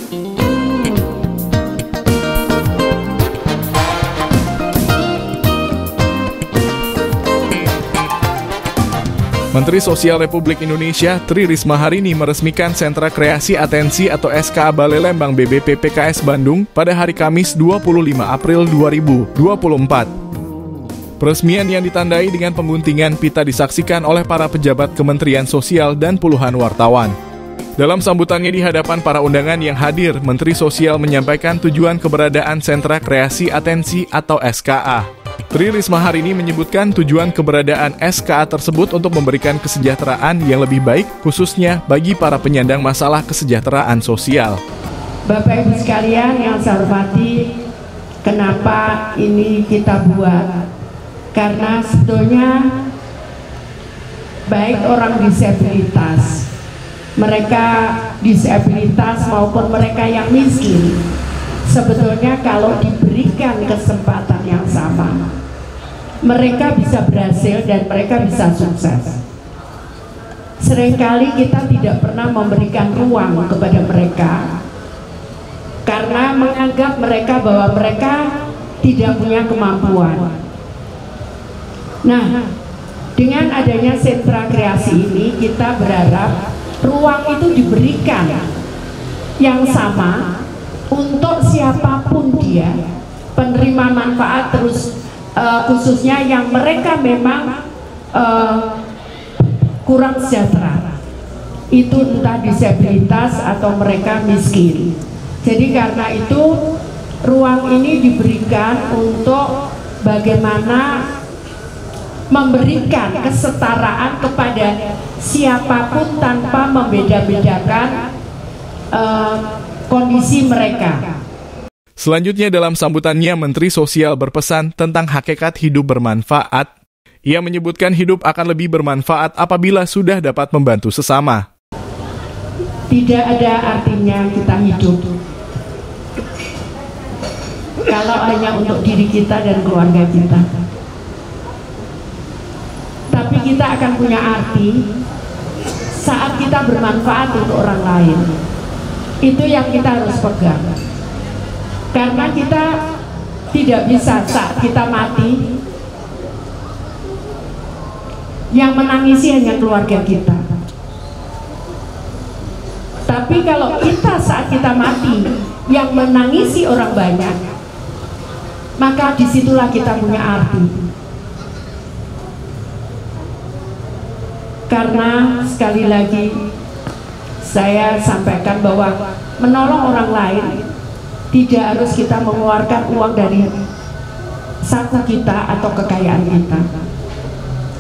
Menteri Sosial Republik Indonesia Tri Risma hari ini meresmikan Sentra Kreasi Atensi atau SKA Balai Lembang BBP PKS Bandung pada hari Kamis 25 April 2024. Peresmian yang ditandai dengan pengguntingan pita disaksikan oleh para pejabat Kementerian Sosial dan puluhan wartawan. Dalam sambutannya di hadapan para undangan yang hadir, Menteri Sosial menyampaikan tujuan keberadaan Sentra Kreasi Atensi atau SKA. Tri Risma hari ini menyebutkan tujuan keberadaan SKA tersebut untuk memberikan kesejahteraan yang lebih baik, khususnya bagi para penyandang masalah kesejahteraan sosial. Bapak Ibu sekalian yang saya hormati, kenapa ini kita buat? Karena sebetulnya baik orang disabilitas, mereka disabilitas maupun mereka yang miskin, sebetulnya kalau diberikan kesempatan yang sama, mereka bisa berhasil dan mereka bisa sukses. Seringkali kita tidak pernah memberikan ruang kepada mereka karena menganggap mereka bahwa mereka tidak punya kemampuan. Nah, dengan adanya sentra kreasi ini, kita berharap ruang itu diberikan yang sama untuk siapapun dia, penerima manfaat, terus khususnya yang mereka memang kurang sejahtera, itu entah disabilitas atau mereka miskin. Jadi karena itu ruang ini diberikan untuk bagaimana memberikan kesetaraan kepada siapapun tanpa membeda-bedakan kondisi mereka. Selanjutnya dalam sambutannya, Menteri Sosial berpesan tentang hakikat hidup bermanfaat. Ia menyebutkan hidup akan lebih bermanfaat apabila sudah dapat membantu sesama. Tidak ada artinya kita hidup kalau hanya untuk diri kita dan keluarga kita. Tapi kita akan punya arti saat kita bermanfaat untuk orang lain. Itu yang kita harus pegang. Karena kita tidak bisa saat kita mati yang menangisi hanya keluarga kita. Tapi kalau kita saat kita mati yang menangisi orang banyak, maka disitulah kita punya arti. Karena sekali lagi saya sampaikan bahwa menolong orang lain tidak harus kita mengeluarkan uang dari saku kita atau kekayaan kita.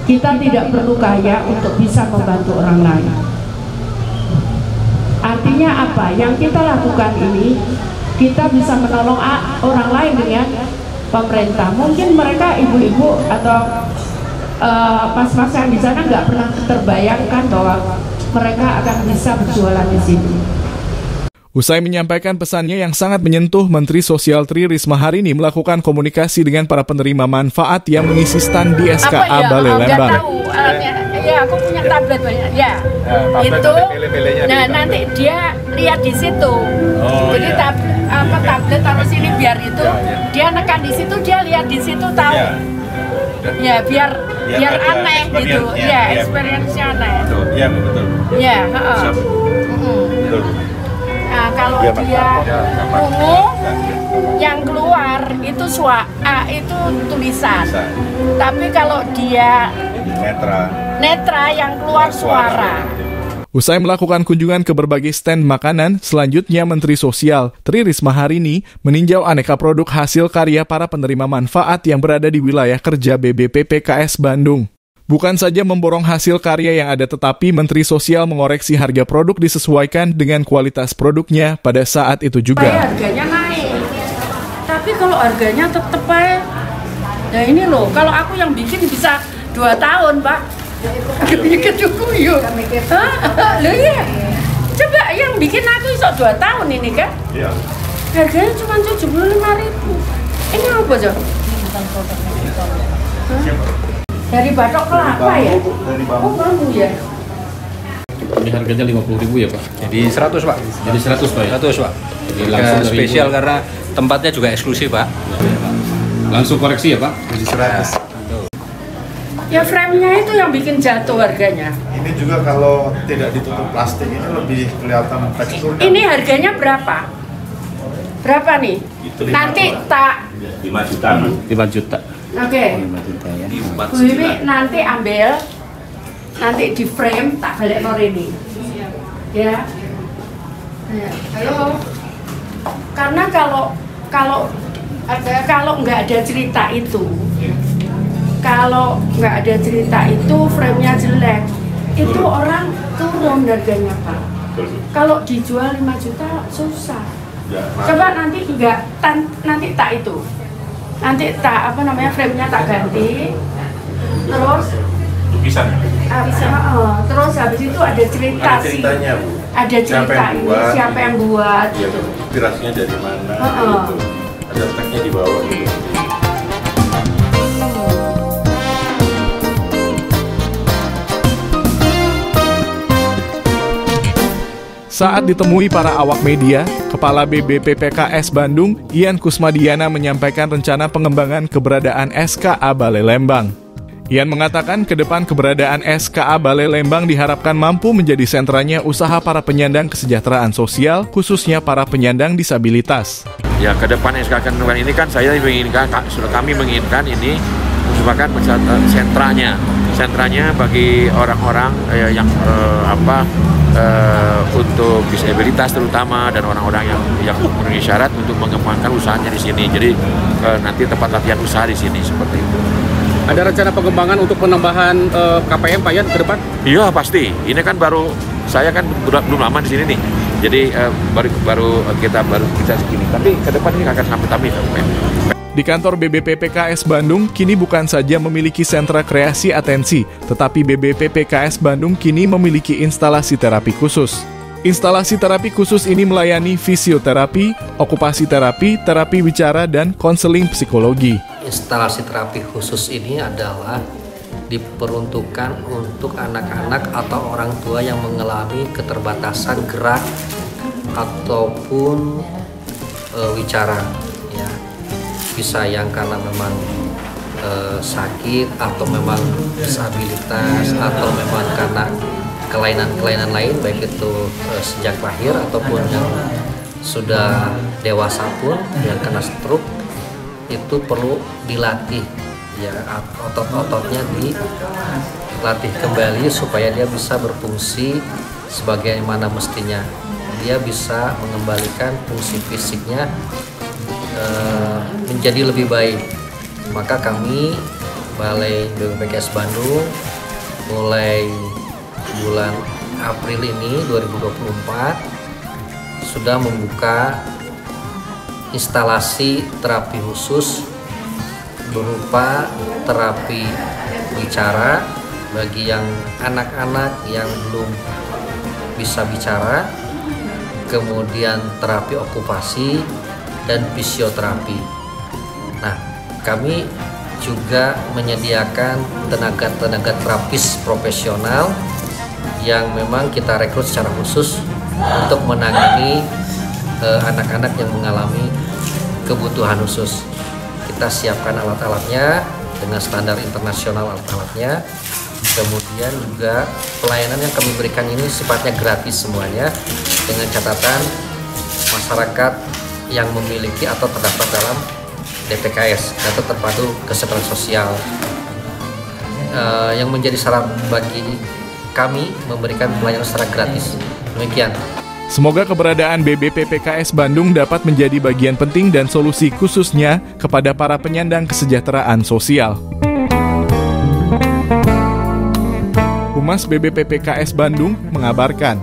Kita tidak perlu kaya untuk bisa membantu orang lain. Artinya apa? Yang kita lakukan ini, kita bisa menolong orang lain dengan pemerintah. Mungkin mereka ibu-ibu atau mas-mas yang di sana nggak pernah terbayangkan bahwa mereka akan bisa berjualan di sini. Usai menyampaikan pesannya yang sangat menyentuh, Menteri Sosial Tri Risma hari ini melakukan komunikasi dengan para penerima manfaat yang mengisi stand di SKA Balai Lembang. Ya, aku punya tablet banyak. Ya, itu. Nah, nanti dia lihat di situ. Jadi tablet taruh sini biar itu. Dia nekan di situ, dia lihat di situ tahu. Ya, biar aneh gitu. Ya, experience-nya aneh. Iya, betul. Ya, betul. Nah, kalau dia ungu yang keluar itu itu tulisan. Tapi kalau dia netra yang keluar suara. Usai melakukan kunjungan ke berbagai stand makanan, selanjutnya Menteri Sosial Tri Risma hari ini meninjau aneka produk hasil karya para penerima manfaat yang berada di wilayah kerja BBP PKS Bandung. Bukan saja memborong hasil karya yang ada, tetapi Menteri Sosial mengoreksi harga produk disesuaikan dengan kualitas produknya pada saat itu juga. Harganya naik, tapi kalau harganya tetap aja. Nah ini loh, kalau aku yang bikin bisa 2 tahun, Pak. Bikin cukup yuk. Loh iya, coba yang bikin aku iso 2 tahun ini kan? Iya. Harganya cuma 75.000. Ini apa Jok? Dari batok kelapa ya? Dari bambu. Oh bambu ya? Ini harganya 50.000 ya Pak? Jadi 100 Pak. Jadi 100 Pak ya? 100 Pak. Jadi langsung dari spesial Ibu. karena tempatnya juga eksklusif Pak. Langsung koreksi ya Pak? Jadi 100. Ya frame-nya itu yang bikin jatuh harganya. Ini juga kalau tidak ditutup plastik ini lebih kelihatan teksturnya. Ini harganya berapa? Berapa nih? Nanti tak 5 juta. 5 juta. oke. 5 juta ya. Bu Wiwi nanti ambil, nanti di frame tak balik nor ini, ya. Halo. Karena kalau nggak ada cerita itu, frame-nya jelek, itu orang turun harganya Pak. Kalau dijual 5 juta susah. Coba nanti nanti tak itu. Nanti tak frame-nya tak ganti. Terus Lukisan. terus habis itu ada cerita Ada ceritanya, Bu. Ada cerita siapa yang buat Iya, gitu. inspirasinya dari mana gitu. Ada tagnya di bawah gitu. Saat ditemui para awak media, Kepala BBPPKS Bandung, Ian Kusmadiana menyampaikan rencana pengembangan keberadaan SKA Balai Lembang. Ian mengatakan ke depan keberadaan SKA Balai Lembang diharapkan mampu menjadi sentranya usaha para penyandang kesejahteraan sosial, khususnya para penyandang disabilitas. Ya, ke depan SKA Lembang ini kan kami menginginkan ini merupakan sentranya bagi orang-orang yang untuk disabilitas terutama dan orang-orang yang memenuhi syarat untuk mengembangkan usahanya di sini. Jadi nanti tempat latihan usaha di sini seperti itu. Ada rencana pengembangan untuk penambahan KPM Pak Yan ke depan? Iya pasti. Ini kan saya kan belum lama di sini nih. Jadi baru kita segini. Tapi ke depan ini akan sampai KPM. Di kantor BBPPKS Bandung, kini bukan saja memiliki sentra kreasi atensi, tetapi BBPPKS Bandung kini memiliki instalasi terapi khusus. Instalasi terapi khusus ini melayani fisioterapi, okupasi terapi, terapi bicara, dan konseling psikologi. Instalasi terapi khusus ini adalah diperuntukkan untuk anak-anak atau orang tua yang mengalami keterbatasan gerak ataupun wicara, ya. Bisa yang karena memang sakit atau memang disabilitas atau memang karena kelainan-kelainan lain, baik itu sejak lahir ataupun yang sudah dewasa pun yang kena stroke, itu perlu dilatih, ya, otot-ototnya dilatih kembali supaya dia bisa berfungsi sebagaimana mestinya, dia bisa mengembalikan fungsi fisiknya menjadi lebih baik. Maka kami Balai BBPKS Bandung mulai bulan April ini 2024 sudah membuka instalasi terapi khusus berupa terapi bicara bagi yang anak-anak yang belum bisa bicara, kemudian terapi okupasi dan fisioterapi. Nah, kami juga menyediakan tenaga terapis profesional yang memang kita rekrut secara khusus untuk menangani anak-anak yang mengalami kebutuhan khusus. Kita siapkan alat-alatnya dengan standar internasional alat-alatnya. Kemudian juga pelayanan yang kami berikan ini sifatnya gratis semuanya, dengan catatan masyarakat yang memiliki atau terdaftar dalam DPKS, Data Terpadu Kesejahteraan Sosial, yang menjadi syarat bagi kami memberikan pelayanan secara gratis. Demikian. Semoga keberadaan BBPPKS Bandung dapat menjadi bagian penting dan solusi khususnya kepada para penyandang kesejahteraan sosial. Humas BBPPKS Bandung mengabarkan,